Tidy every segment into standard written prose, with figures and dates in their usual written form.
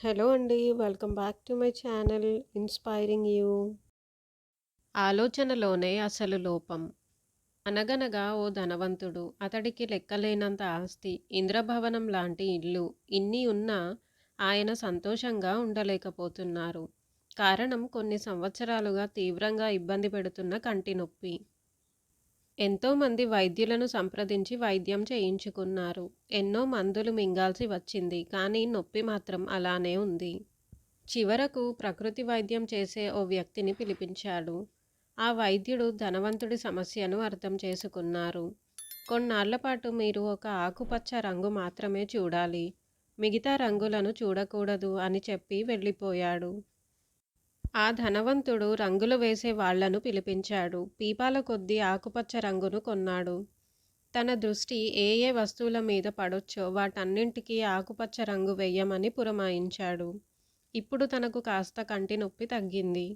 Hello అండి. Welcome back to my channel inspiring you. ఆలోచనలోనే అసలు లోపం. అనగనగా ఓ ధనవంతుడు. అతడికి లెక్కలేనంత ఆస్తి, ఇంద్రభవనం లాంటి ఇల్లు. ఇన్ని ఉన్నా ఆయన సంతోషంగా ఉండలేకపోతున్నారు. కారణం కొన్ని సంవత్సరాలుగా తీవ్రంగా ఇబ్బంది పెడుతున్న కంటి నొప్పి. ఎంతోమంది వైద్యులను సంప్రదించి వైద్యం చేయించుకున్నారు. ఎన్నో మందులు మింగాల్సి వచ్చింది. కానీ నొప్పి మాత్రం అలానే ఉంది. చివరకు ప్రకృతి వైద్యం చేసే ఓ వ్యక్తిని పిలిపించాడు. ఆ వైద్యుడు ధనవంతుడి సమస్యను అర్థం చేసుకున్నారు. కొన్నాళ్లపాటు మీరు ఒక ఆకుపచ్చ రంగు మాత్రమే చూడాలి. మిగతా రంగులను చూడకూడదు అని చెప్పి వెళ్ళిపోయాడు. ఆ ధనవంతుడు రంగులు వేసే వాళ్లను పిలిపించాడు. పీపాల కొద్దీ ఆకుపచ్చ రంగును కొన్నాడు. తన దృష్టి ఏ ఏ వస్తువుల మీద పడొచ్చో వాటన్నింటికీ ఆకుపచ్చ రంగు వెయ్యమని పురమాయించాడు. ఇప్పుడు తనకు కాస్త కంటి నొప్పి తగ్గింది.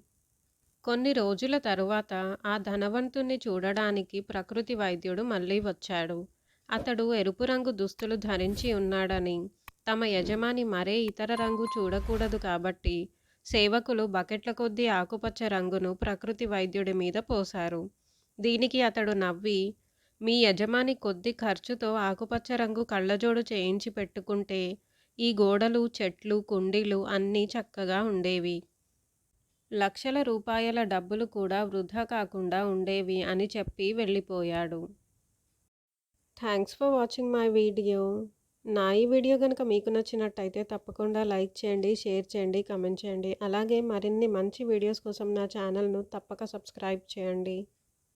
కొన్ని రోజుల తరువాత ఆ ధనవంతుణ్ణి చూడడానికి ప్రకృతి వైద్యుడు మళ్ళీ వచ్చాడు. అతడు ఎరుపు రంగు దుస్తులు ధరించి ఉన్నాడని, తమ యజమాని మరే ఇతర రంగు చూడకూడదు కాబట్టి సేవకులు బకెట్ల కొద్దీ ఆకుపచ్చ రంగును ప్రకృతి వైద్యుడి మీద పోశారు. దీనికి అతడు నవ్వి, మీ యజమాని కొద్ది ఖర్చుతో ఆకుపచ్చ రంగు కళ్ళజోడు చేయించి పెట్టుకుంటే ఈ గోడలు, చెట్లు, కుండీలు అన్నీ చక్కగా ఉండేవి. లక్షల రూపాయల డబ్బులు కూడా వృధా కాకుండా ఉండేవి అని చెప్పి వెళ్ళిపోయాడు. Thanks for watching my video. నా ఈ వీడియో కనుక మీకు నచ్చినట్టయితే తప్పకుండా లైక్ చేయండి, షేర్ చేయండి, కామెంట్ చేయండి. అలాగే మరిన్ని మంచి వీడియోస్ కోసం నా ఛానల్ను తప్పక సబ్స్క్రైబ్ చేయండి.